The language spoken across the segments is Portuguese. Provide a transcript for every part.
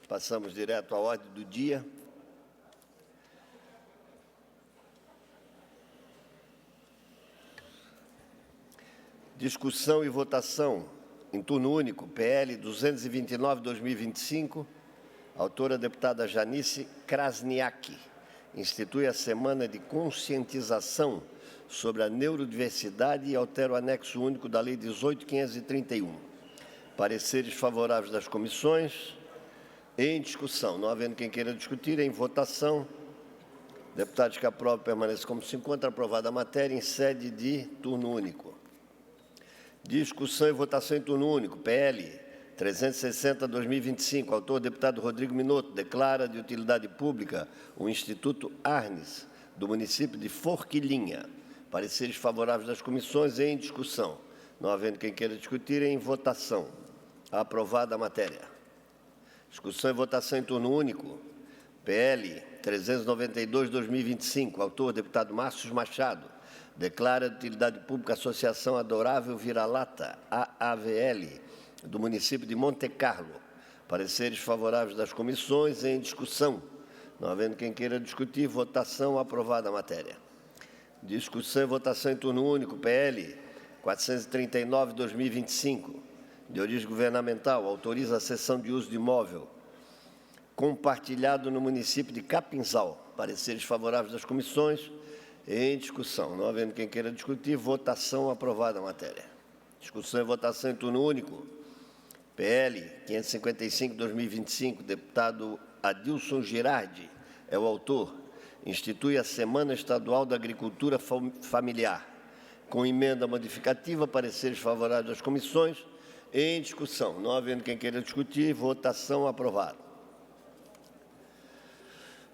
Passamos direto à ordem do dia. Discussão e votação em turno único, PL 229/2025, autora a deputada Janice Krasniak, institui a Semana de Conscientização sobre a Neurodiversidade e altera o anexo único da Lei 18.531. Pareceres favoráveis das comissões. Em discussão, não havendo quem queira discutir, em votação. Deputados que aprovam permaneçam como se encontra. Aprovada a matéria em sede de turno único. Discussão e votação em turno único. PL 360/2025. Autor, deputado Rodrigo Minotto, declara de utilidade pública o Instituto Arnes, do município de Forquilinha. Pareceres favoráveis das comissões. Em discussão. Não havendo quem queira discutir, em votação. Aprovada a matéria. Discussão e votação em turno único. PL 392/2025. Autor, deputado Márcio Machado. Declara de utilidade pública a Associação Adorável Vira-Lata, AAVL, do município de Monte Carlo. Pareceres favoráveis das comissões. Em discussão. Não havendo quem queira discutir, votação. Aprovada a matéria. Discussão e votação em turno único. PL 439/2025. De origem governamental, autoriza a cessão de uso de imóvel compartilhado no município de Capinzal. Pareceres favoráveis das comissões. Em discussão. Não havendo quem queira discutir, votação. Aprovada a matéria. Discussão e votação em turno único. PL 555/2025, deputado Adilson Girardi é o autor. Institui a Semana Estadual da Agricultura Familiar. Com emenda modificativa, pareceres favoráveis das comissões. Em discussão. Não havendo quem queira discutir, votação. Aprovada.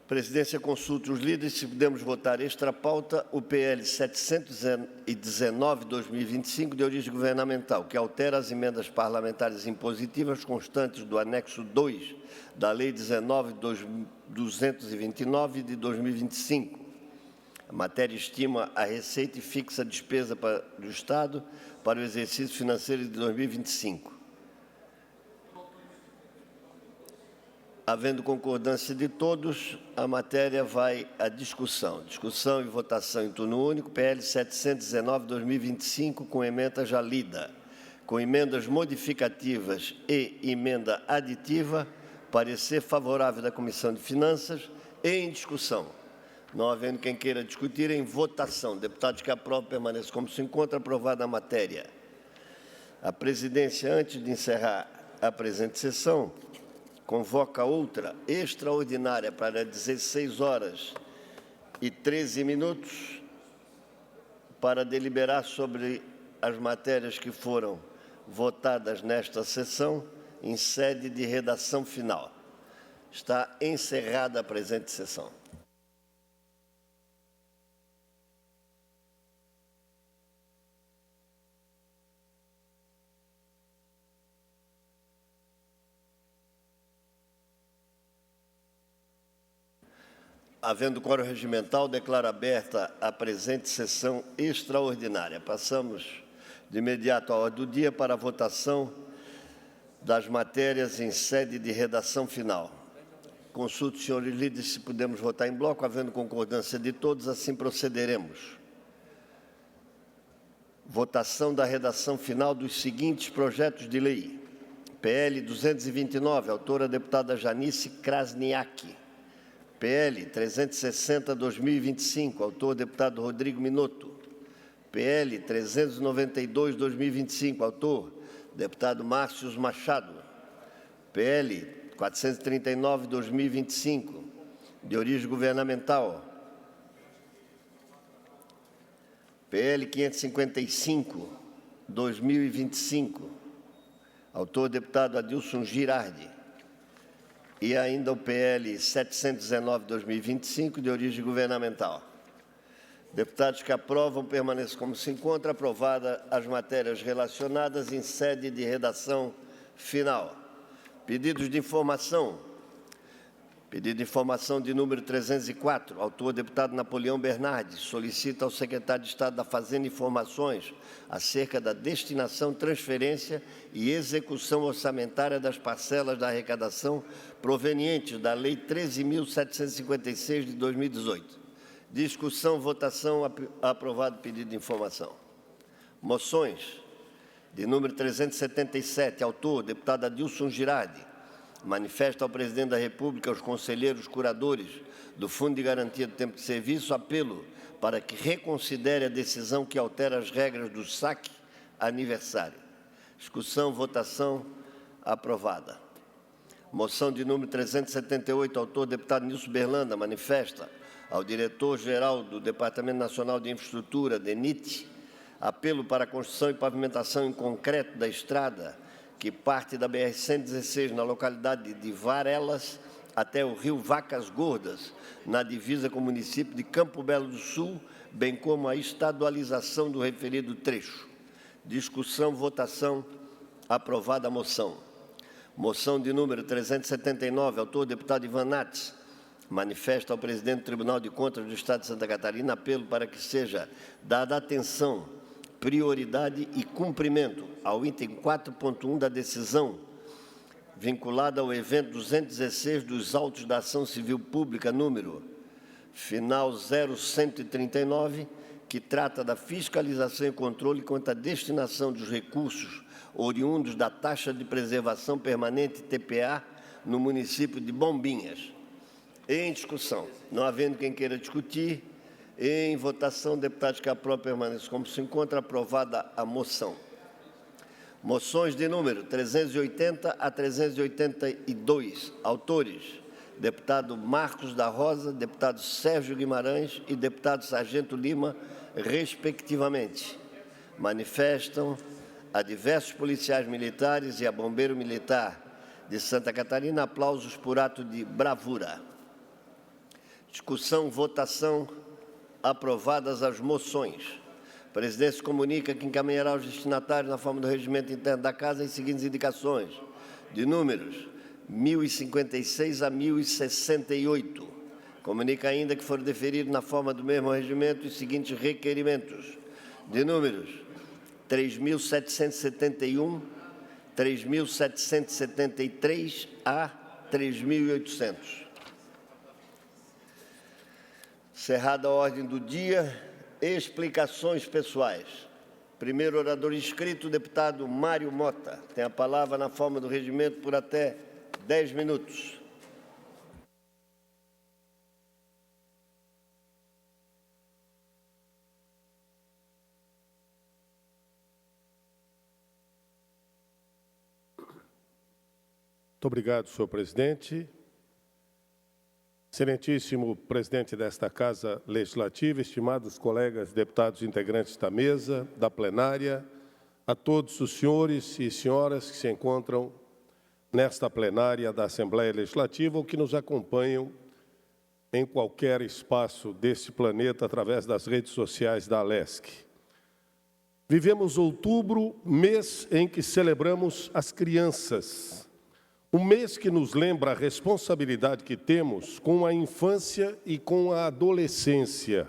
Presidência consulta os líderes se podemos votar extra pauta o PL 719/2025, de origem governamental, que altera as emendas parlamentares impositivas constantes do anexo 2 da Lei 19.229 de 2025. A matéria estima a receita e fixa a despesa do Estado para o exercício financeiro de 2025. Havendo concordância de todos, a matéria vai à discussão. Discussão e votação em turno único, PL 719/2025, com emenda já lida. Com emendas modificativas e emenda aditiva, parecer favorável da Comissão de Finanças. Em discussão. Não havendo quem queira discutir, em votação. Deputados que aprovam, permaneçam como se encontra. Aprovada a matéria. A presidência, antes de encerrar a presente sessão, convoca outra extraordinária para 16h13 para deliberar sobre as matérias que foram votadas nesta sessão em sede de redação final. Está encerrada a presente sessão. Havendo quórum regimental, declaro aberta a presente sessão extraordinária. Passamos de imediato à ordem do dia para a votação das matérias em sede de redação final. Consulto os senhores líderes se podemos votar em bloco. Havendo concordância de todos, assim procederemos. Votação da redação final dos seguintes projetos de lei. PL 229, autora a deputada Janice Krasniak. PL 360/2025, autor deputado Rodrigo Minotto. PL 392/2025, autor deputado Márcio Machado. PL 439/2025, de origem governamental. PL 555/2025, autor deputado Adilson Girardi. E ainda o PL 719/2025, de origem governamental. Deputados que aprovam, permaneçam como se encontra. Aprovada as matérias relacionadas em sede de redação final. Pedidos de informação. Pedido de informação de número 304, autor deputado Napoleão Bernardes, solicita ao secretário de Estado da Fazenda informações acerca da destinação, transferência e execução orçamentária das parcelas da arrecadação provenientes da Lei 13.756 de 2018. Discussão, votação, aprovado o pedido de informação. Moções de número 377, autor deputado Adilson Girardi, manifesta ao Presidente da República e aos conselheiros curadores do Fundo de Garantia do Tempo de Serviço apelo para que reconsidere a decisão que altera as regras do saque aniversário. Discussão, votação, aprovada. Moção de número 378, autor deputado Nilson Berlanda, manifesta ao diretor-geral do Departamento Nacional de Infraestrutura, DENIT, apelo para a construção e pavimentação em concreto da estrada que parte da BR-116 na localidade de Varelas até o rio Vacas Gordas, na divisa com o município de Campo Belo do Sul, bem como a estadualização do referido trecho. Discussão, votação, aprovada a moção. Moção de número 379, autor deputado Ivan Nats, manifesta ao presidente do Tribunal de Contas do Estado de Santa Catarina apelo para que seja dada atenção, prioridade e cumprimento ao item 4.1 da decisão vinculada ao evento 216 dos autos da ação civil pública número final 0139, que trata da fiscalização e controle quanto à destinação dos recursos oriundos da taxa de preservação permanente TPA no município de Bombinhas. Em discussão, não havendo quem queira discutir, em votação, deputados que aprovam permaneçam como se encontra, aprovada a moção. Moções de número 380 a 382. Autores, deputado Marcos da Rosa, deputado Sérgio Guimarães e deputado Sargento Lima, respectivamente. Manifestam a diversos policiais militares e a bombeiro militar de Santa Catarina aplausos por ato de bravura. Discussão, votação, aprovadas as moções. A presidência comunica que encaminhará aos destinatários, na forma do regimento interno da Casa, as seguintes indicações, de números 1056 a 1068. Comunica ainda que foram deferidos, na forma do mesmo regimento, os seguintes requerimentos, de números 3.771, 3.773 a 3.800. Encerrada a ordem do dia, explicações pessoais. Primeiro orador inscrito, o deputado Mário Mota. Tem a palavra na forma do regimento por até 10 minutos. Muito obrigado, senhor presidente. Excelentíssimo presidente desta Casa Legislativa, estimados colegas deputados integrantes da mesa, da plenária, a todos os senhores e senhoras que se encontram nesta plenária da Assembleia Legislativa ou que nos acompanham em qualquer espaço deste planeta através das redes sociais da ALESC. Vivemos outubro, mês em que celebramos as crianças. Um mês que nos lembra a responsabilidade que temos com a infância e com a adolescência.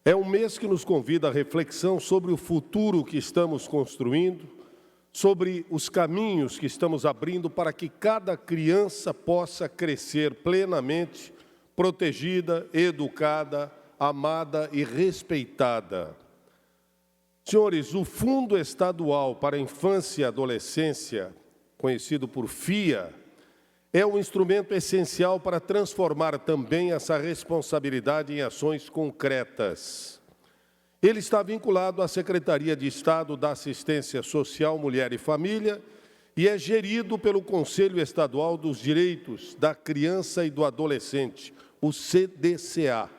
É um mês que nos convida à reflexão sobre o futuro que estamos construindo, sobre os caminhos que estamos abrindo para que cada criança possa crescer plenamente, protegida, educada, amada e respeitada. Senhores, o Fundo Estadual para a Infância e Adolescência, conhecido por FIA, é um instrumento essencial para transformar também essa responsabilidade em ações concretas. Ele está vinculado à Secretaria de Estado da Assistência Social, Mulher e Família e é gerido pelo Conselho Estadual dos Direitos da Criança e do Adolescente, o CDCA.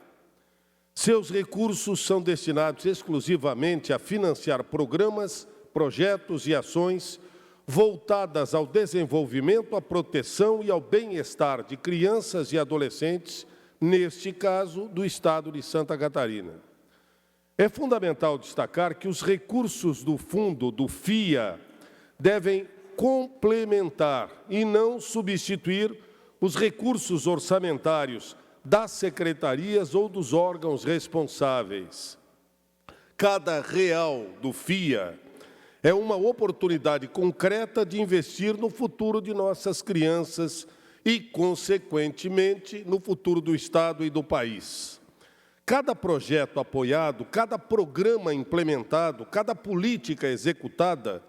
Seus recursos são destinados exclusivamente a financiar programas, projetos e ações voltadas ao desenvolvimento, à proteção e ao bem-estar de crianças e adolescentes, neste caso, do Estado de Santa Catarina. É fundamental destacar que os recursos do fundo, do FIA, devem complementar e não substituir os recursos orçamentários das secretarias ou dos órgãos responsáveis. Cada real do FIA é uma oportunidade concreta de investir no futuro de nossas crianças e, consequentemente, no futuro do Estado e do país. Cada projeto apoiado, cada programa implementado, cada política executada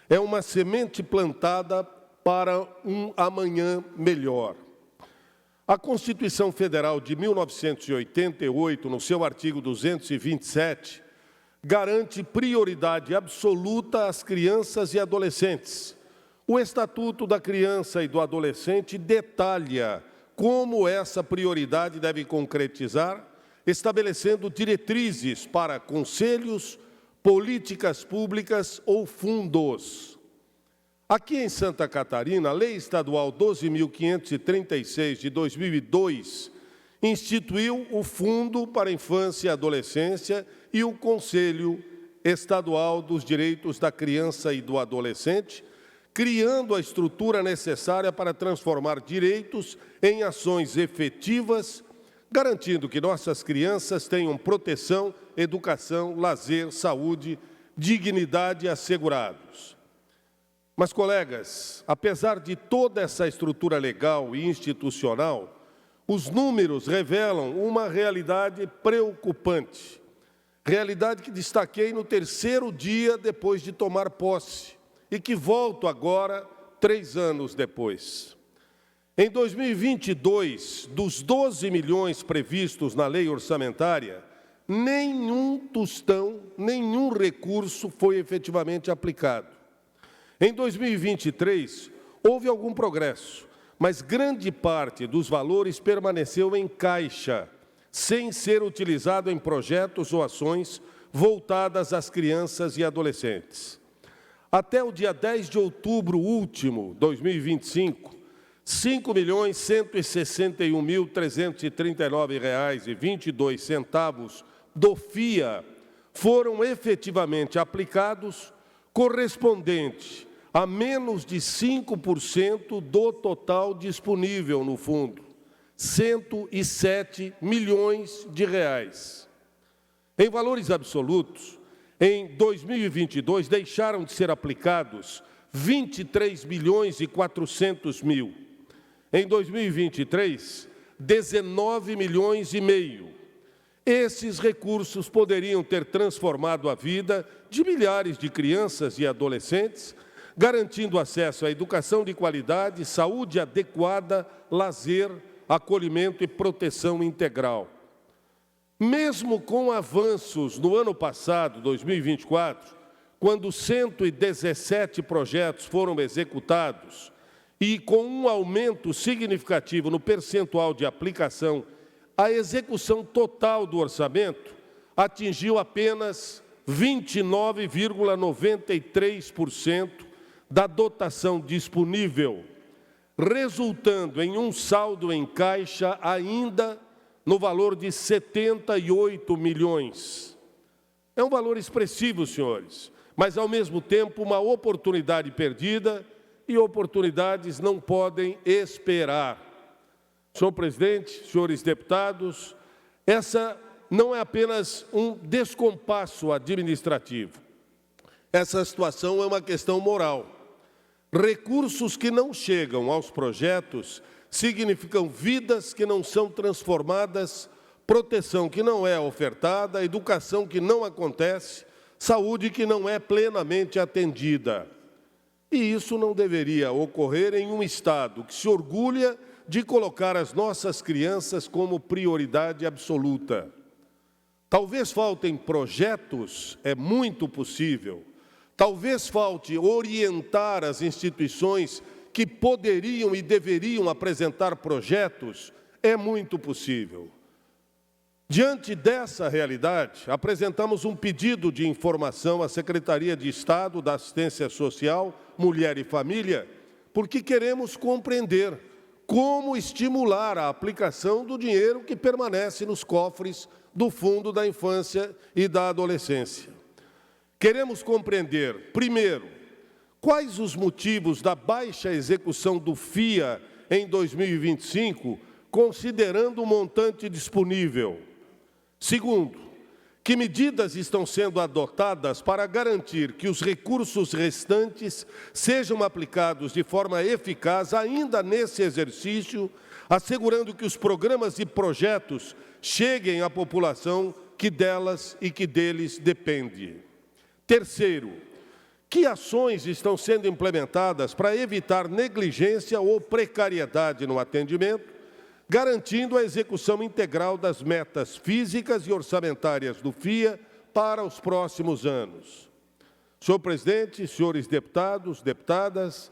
é uma semente plantada para um amanhã melhor. A Constituição Federal de 1988, no seu artigo 227, garante prioridade absoluta às crianças e adolescentes. O Estatuto da Criança e do Adolescente detalha como essa prioridade deve concretizar, estabelecendo diretrizes para conselhos, políticas públicas ou fundos. Aqui em Santa Catarina, a Lei Estadual 12.536, de 2002, instituiu o Fundo para a Infância e Adolescência e o Conselho Estadual dos Direitos da Criança e do Adolescente, criando a estrutura necessária para transformar direitos em ações efetivas, garantindo que nossas crianças tenham proteção, educação, lazer, saúde, dignidade assegurados. Mas, colegas, apesar de toda essa estrutura legal e institucional, os números revelam uma realidade preocupante. Realidade que destaquei no terceiro dia depois de tomar posse e que volto agora 3 anos depois. Em 2022, dos 12 milhões previstos na lei orçamentária, nenhum tostão, nenhum recurso foi efetivamente aplicado. Em 2023, houve algum progresso, mas grande parte dos valores permaneceu em caixa, sem ser utilizado em projetos ou ações voltadas às crianças e adolescentes. Até o dia 10 de outubro último, 2025, R$ 5.161.339,22 do FIA foram efetivamente aplicados, correspondente a menos de 5% do total disponível no fundo, R$ 107 milhões. Em valores absolutos, em 2022, deixaram de ser aplicados 23 milhões e 400 mil. Em 2023, 19 milhões e meio. Esses recursos poderiam ter transformado a vida de milhares de crianças e adolescentes, garantindo acesso à educação de qualidade, saúde adequada, lazer, acolhimento e proteção integral. Mesmo com avanços no ano passado, 2024, quando 117 projetos foram executados e com um aumento significativo no percentual de aplicação, a execução total do orçamento atingiu apenas 29,93% da dotação disponível, resultando em um saldo em caixa ainda no valor de 78 milhões. É um valor expressivo, senhores, mas, ao mesmo tempo, uma oportunidade perdida, e oportunidades não podem esperar. Senhor presidente, senhores deputados, essa não é apenas um descompasso administrativo. Essa situação é uma questão moral. Recursos que não chegam aos projetos significam vidas que não são transformadas, proteção que não é ofertada, educação que não acontece, saúde que não é plenamente atendida. E isso não deveria ocorrer em um Estado que se orgulha de colocar as nossas crianças como prioridade absoluta. Talvez faltem projetos, é muito possível. Talvez falte orientar as instituições que poderiam e deveriam apresentar projetos, é muito possível. Diante dessa realidade, apresentamos um pedido de informação à Secretaria de Estado da Assistência Social, Mulher e Família, porque queremos compreender como estimular a aplicação do dinheiro que permanece nos cofres do Fundo da Infância e da Adolescência. Queremos compreender, primeiro, quais os motivos da baixa execução do FIA em 2025, considerando o montante disponível. Segundo, que medidas estão sendo adotadas para garantir que os recursos restantes sejam aplicados de forma eficaz ainda nesse exercício, assegurando que os programas e projetos cheguem à população que delas e que deles depende. Terceiro, que ações estão sendo implementadas para evitar negligência ou precariedade no atendimento, garantindo a execução integral das metas físicas e orçamentárias do FIA para os próximos anos. Senhor presidente, senhores deputados, deputadas,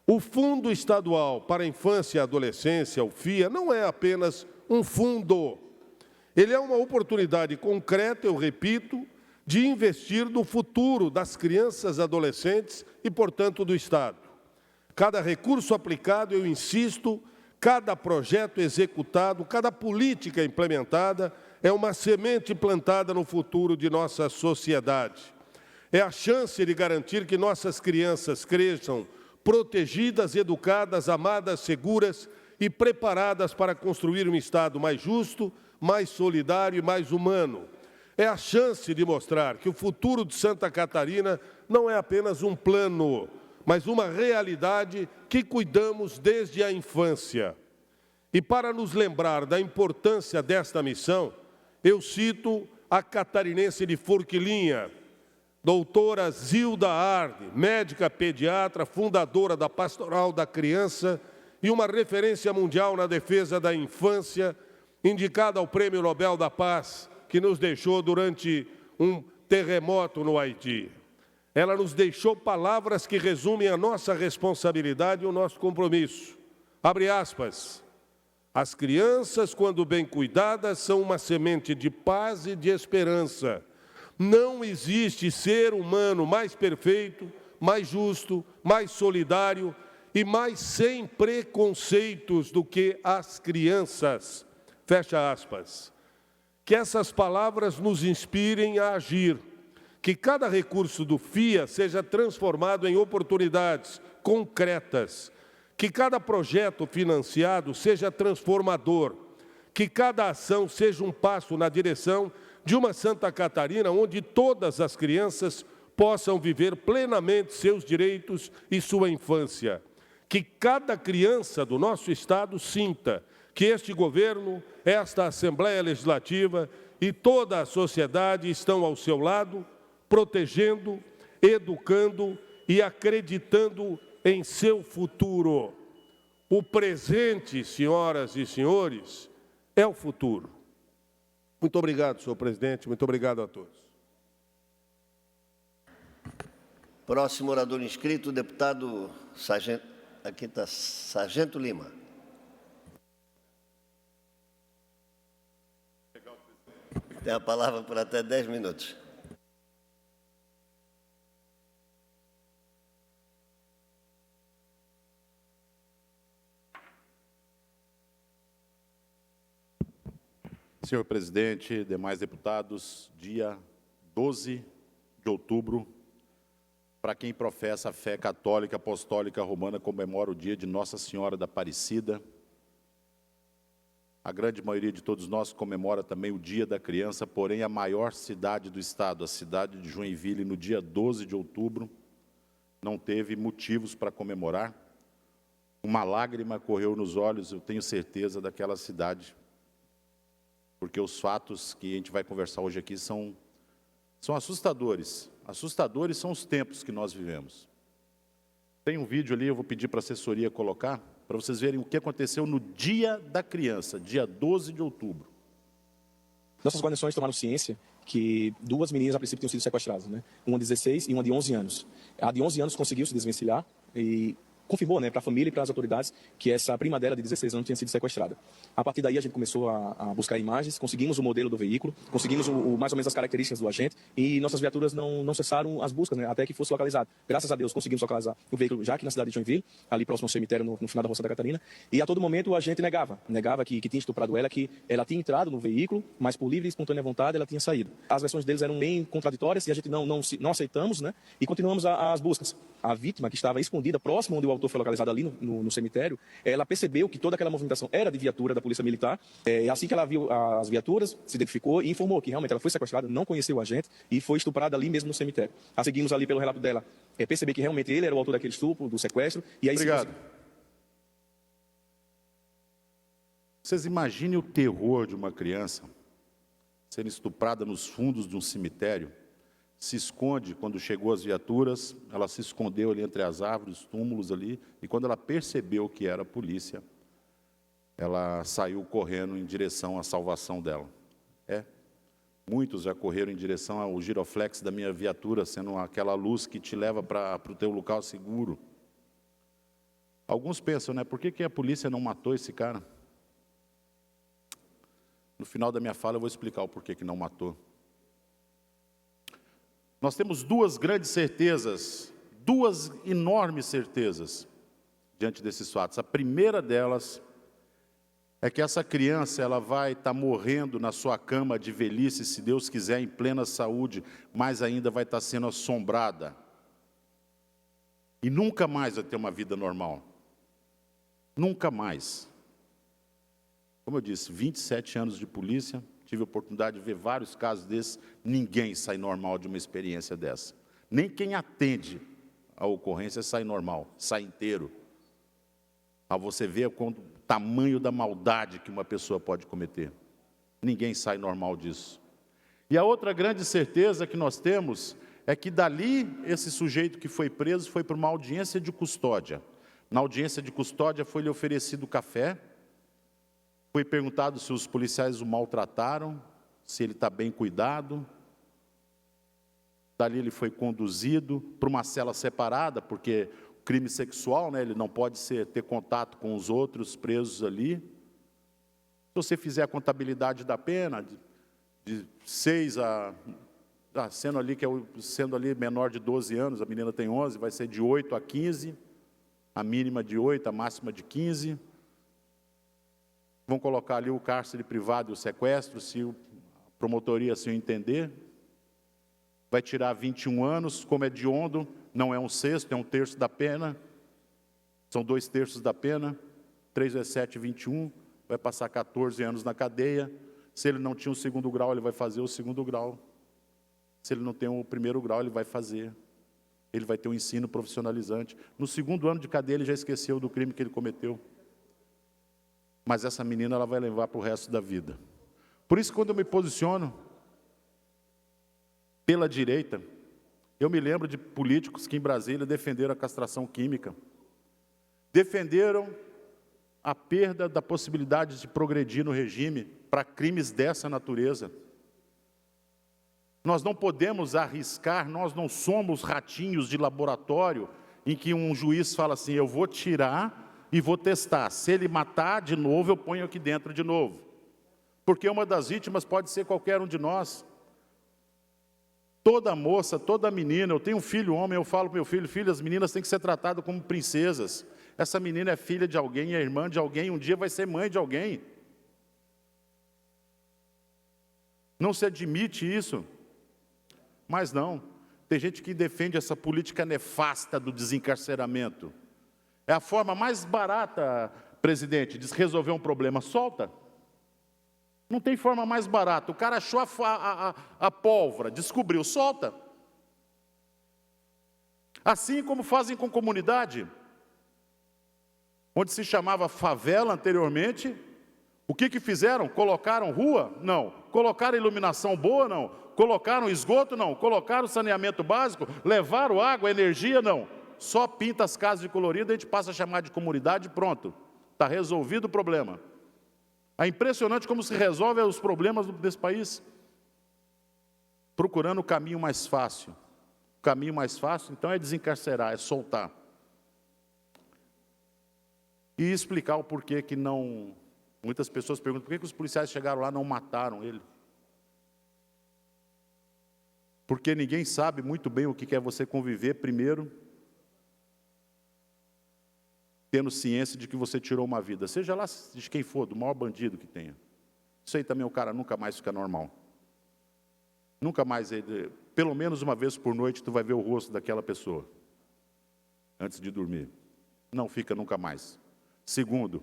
o Fundo Estadual para a Infância e Adolescência, o FIA, não é apenas um fundo. Ele é uma oportunidade concreta, eu repito, de investir no futuro das crianças e adolescentes e, portanto, do Estado. Cada recurso aplicado, eu insisto, cada projeto executado, cada política implementada é uma semente plantada no futuro de nossa sociedade. É a chance de garantir que nossas crianças cresçam protegidas, educadas, amadas, seguras e preparadas para construir um Estado mais justo, mais solidário e mais humano. É a chance de mostrar que o futuro de Santa Catarina não é apenas um plano, mas uma realidade que cuidamos desde a infância. E para nos lembrar da importância desta missão, eu cito a catarinense de Forquilinha, doutora Zilda Arde, médica pediatra, fundadora da Pastoral da Criança e uma referência mundial na defesa da infância, indicada ao Prêmio Nobel da Paz, que nos deixou durante um terremoto no Haiti. Ela nos deixou palavras que resumem a nossa responsabilidade e o nosso compromisso. Abre aspas. As crianças, quando bem cuidadas, são uma semente de paz e de esperança. Não existe ser humano mais perfeito, mais justo, mais solidário e mais sem preconceitos do que as crianças. Fecha aspas. Que essas palavras nos inspirem a agir. Que cada recurso do FIA seja transformado em oportunidades concretas. Que cada projeto financiado seja transformador. Que cada ação seja um passo na direção de uma Santa Catarina onde todas as crianças possam viver plenamente seus direitos e sua infância. Que cada criança do nosso Estado sinta que este governo, esta Assembleia Legislativa e toda a sociedade estão ao seu lado, protegendo, educando e acreditando em seu futuro. O presente, senhoras e senhores, é o futuro. Muito obrigado, senhor presidente. Muito obrigado a todos. Próximo orador inscrito, o deputado Sargento, aqui está Sargento Lima. Tem a palavra por até 10 minutos. Senhor presidente, demais deputados, dia 12 de outubro, para quem professa a fé católica apostólica romana, comemora o dia de Nossa Senhora da Aparecida. A grande maioria de todos nós comemora também o Dia da Criança, porém a maior cidade do estado, a cidade de Joinville, no dia 12 de outubro, não teve motivos para comemorar. Uma lágrima correu nos olhos, eu tenho certeza, daquela cidade, porque os fatos que a gente vai conversar hoje aqui são assustadores. Assustadores são os tempos que nós vivemos. Tem um vídeo ali, eu vou pedir para a assessoria colocar, para vocês verem o que aconteceu no Dia da Criança, dia 12 de outubro. Nossas guarnições tomaram ciência que duas meninas, a princípio, tinham sido sequestradas, né? Uma de 16 e uma de 11 anos. A de 11 anos conseguiu se desvencilhar e confirmou, né, para a família e para as autoridades que essa prima dela de 16 anos tinha sido sequestrada. A partir daí a gente começou a buscar imagens, conseguimos o modelo do veículo, conseguimos mais ou menos as características do agente e nossas viaturas não cessaram as buscas, né, até que fosse localizado. Graças a Deus conseguimos localizar o veículo já aqui na cidade de Joinville, ali próximo ao cemitério no final da Roça da Catarina, e a todo momento o agente negava que tinha estuprado ela, que ela tinha entrado no veículo, mas por livre e espontânea vontade ela tinha saído. As versões deles eram bem contraditórias e a gente não aceitamos, né, e continuamos as buscas. A vítima, que estava escondida próximo onde o o autor foi localizado ali no cemitério, ela percebeu que toda aquela movimentação era de viatura da Polícia Militar. Assim que ela viu as viaturas, se identificou e informou que realmente ela foi sequestrada, não conheceu o agente e foi estuprada ali mesmo no cemitério. A seguimos ali pelo relato dela, perceber que realmente ele era o autor daquele estupro, do sequestro. E aí, obrigado. Vocês imaginem o terror de uma criança sendo estuprada nos fundos de um cemitério. Se esconde, quando chegou as viaturas, ela se escondeu ali entre as árvores, os túmulos ali, e quando ela percebeu que era a polícia, ela saiu correndo em direção à salvação dela. Muitos já correram em direção ao giroflex da minha viatura, sendo aquela luz que te leva para o teu local seguro. Alguns pensam, né, por que a polícia não matou esse cara? No final da minha fala eu vou explicar o porquê que não matou. Nós temos duas grandes certezas, duas enormes certezas diante desses fatos. A primeira delas é que essa criança ela vai estar morrendo na sua cama de velhice, se Deus quiser, em plena saúde, mas ainda vai estar sendo assombrada. E nunca mais vai ter uma vida normal. Nunca mais. Como eu disse, 27 anos de polícia, tive a oportunidade de ver vários casos desses, ninguém sai normal de uma experiência dessa. Nem quem atende a ocorrência sai normal, sai inteiro. A você ver o tamanho da maldade que uma pessoa pode cometer. Ninguém sai normal disso. E a outra grande certeza que nós temos é que dali, esse sujeito que foi preso foi para uma audiência de custódia. Na audiência de custódia foi-lhe oferecido café, foi perguntado se os policiais o maltrataram, se ele está bem cuidado. Dali ele foi conduzido para uma cela separada, porque o crime sexual, né, ele não pode ter contato com os outros presos ali. Se você fizer a contabilidade da pena, de 6 a... sendo ali menor de 12 anos, a menina tem 11, vai ser de 8 a 15, a mínima de 8, a máxima de 15. Vão colocar ali o cárcere privado e o sequestro, se a promotoria assim entender. Vai tirar 21 anos, como é hediondo, não é um sexto, é um terço da pena. São 2/3 da pena, 3 vezes 7, 21, vai passar 14 anos na cadeia. Se ele não tinha o segundo grau, ele vai fazer o segundo grau. Se ele não tem o primeiro grau, ele vai fazer. Ele vai ter um ensino profissionalizante. No segundo ano de cadeia, ele já esqueceu do crime que ele cometeu. Mas essa menina ela vai levar para o resto da vida. Por isso, quando eu me posiciono pela direita, eu me lembro de políticos que em Brasília defenderam a castração química. Defenderam a perda da possibilidade de progredir no regime para crimes dessa natureza. Nós não podemos arriscar, nós não somos ratinhos de laboratório em que um juiz fala assim, eu vou tirar e vou testar. Se ele matar de novo, eu ponho aqui dentro de novo. Porque uma das vítimas pode ser qualquer um de nós. Toda moça, toda menina, eu tenho um filho homem, eu falo para meu filho, filho, as meninas têm que ser tratadas como princesas. Essa menina é filha de alguém, é irmã de alguém, um dia vai ser mãe de alguém. Não se admite isso. Mas não, tem gente que defende essa política nefasta do desencarceramento. É a forma mais barata, presidente, de resolver um problema. Solta. Não tem forma mais barata. O cara achou a pólvora, descobriu, solta. Assim como fazem com comunidade, onde se chamava favela anteriormente, o que fizeram? Colocaram rua? Não. Colocaram iluminação boa? Não. Colocaram esgoto? Não. Colocaram saneamento básico? Levaram água, energia? Não. Só pinta as casas de colorido, a gente passa a chamar de comunidade e pronto. Está resolvido o problema. É impressionante como se resolve os problemas desse país. Procurando o caminho mais fácil. O caminho mais fácil, então, é desencarcerar, é soltar. E explicar o porquê que não... Muitas pessoas perguntam, por que os policiais chegaram lá e não mataram ele? Porque ninguém sabe muito bem o que é você conviver primeiro, tendo ciência de que você tirou uma vida, seja lá de quem for, do maior bandido que tenha. Isso aí também o cara nunca mais fica normal. Nunca mais, pelo menos uma vez por noite, tu vai ver o rosto daquela pessoa, antes de dormir. não fica nunca mais. Segundo,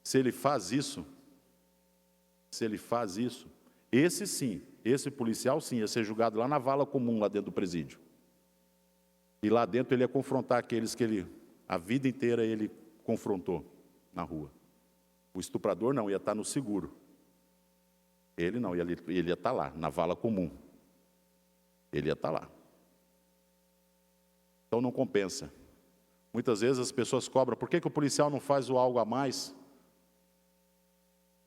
se ele faz isso, esse sim, esse policial sim, ia ser julgado lá na vala comum, lá dentro do presídio. E lá dentro ele ia confrontar aqueles que ele, a vida inteira ele confrontou na rua. O estuprador não, ia estar no seguro. Ele não, ele ia estar lá, na vala comum. Ele ia estar lá. Então não compensa. Muitas vezes as pessoas cobram, por que o policial não faz o algo a mais?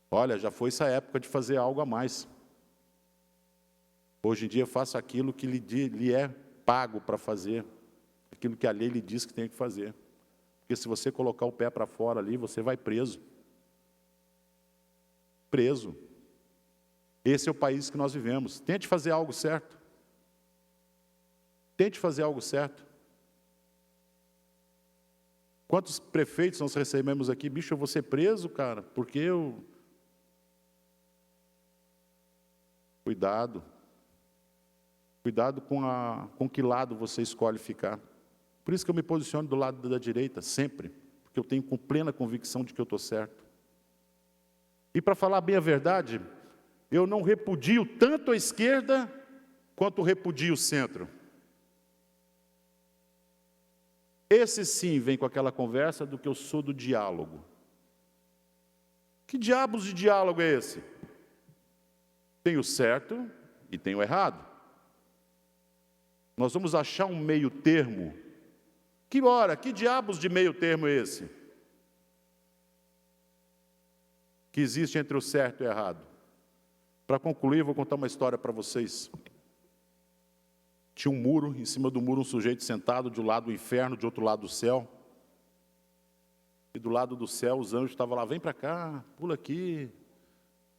Olha, já foi essa época de fazer algo a mais. Hoje em dia faça aquilo que lhe é pago para fazer, aquilo que a lei lhe diz que tem que fazer. Porque se você colocar o pé para fora ali, você vai preso. Preso. Esse é o país que nós vivemos. Tente fazer algo certo. Tente fazer algo certo. Quantos prefeitos nós recebemos aqui? Bicho, eu vou ser preso, cara, porque eu... Cuidado. Cuidado com que lado você escolhe ficar. Por isso que eu me posiciono do lado da direita, sempre. Porque eu tenho com plena convicção de que eu estou certo. E para falar bem a verdade, eu não repudio tanto a esquerda quanto repudio o centro. Esse sim vem com aquela conversa do que eu sou do diálogo. Que diabos de diálogo é esse? Tem o certo e tem o errado. Nós vamos achar um meio termo. Que diabos de meio termo é esse? Que existe entre o certo e o errado. Para concluir, vou contar uma história para vocês. Tinha um muro, em cima do muro um sujeito sentado, de um lado o inferno, de outro lado o céu. E do lado do céu os anjos estavam lá, vem para cá, pula aqui.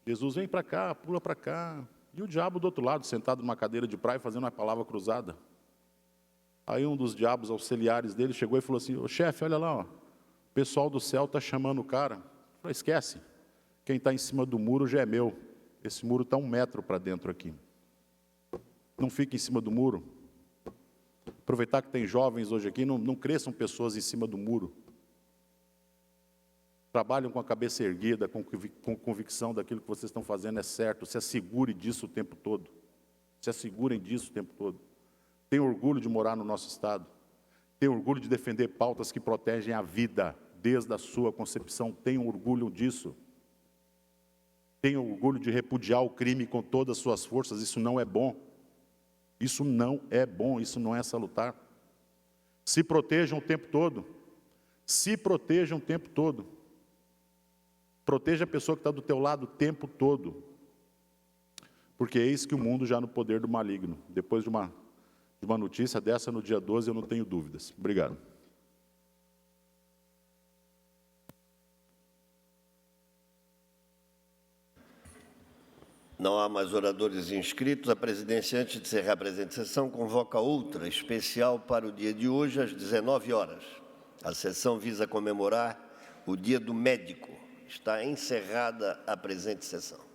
Jesus, vem para cá, pula para cá. E o diabo do outro lado, sentado numa cadeira de praia, fazendo uma palavra cruzada. Aí um dos diabos auxiliares dele chegou e falou assim, ô chefe, olha lá, ó, o pessoal do céu está chamando o cara. Eu falei, esquece, quem está em cima do muro já é meu. Esse muro está 1 metro para dentro aqui. Não fique em cima do muro. Aproveitar que tem jovens hoje aqui, não cresçam pessoas em cima do muro. Trabalham com a cabeça erguida, com convicção daquilo que vocês estão fazendo é certo. Se assegure disso o tempo todo. Se assegurem disso o tempo todo. Tenham orgulho de morar no nosso estado. Tenham orgulho de defender pautas que protegem a vida desde a sua concepção. Tenham orgulho disso. Tenham orgulho de repudiar o crime com todas as suas forças. Isso não é bom. Isso não é bom, isso não é salutar. Se protejam o tempo todo. Se protejam o tempo todo. Proteja a pessoa que está do teu lado o tempo todo. Porque eis que o mundo já no poder do maligno. Depois de uma notícia dessa no dia 12, eu não tenho dúvidas. Obrigado. Não há mais oradores inscritos. A presidência, antes de encerrar a presente sessão, convoca outra especial para o dia de hoje, às 19 horas. A sessão visa comemorar o Dia do Médico. Está encerrada a presente sessão.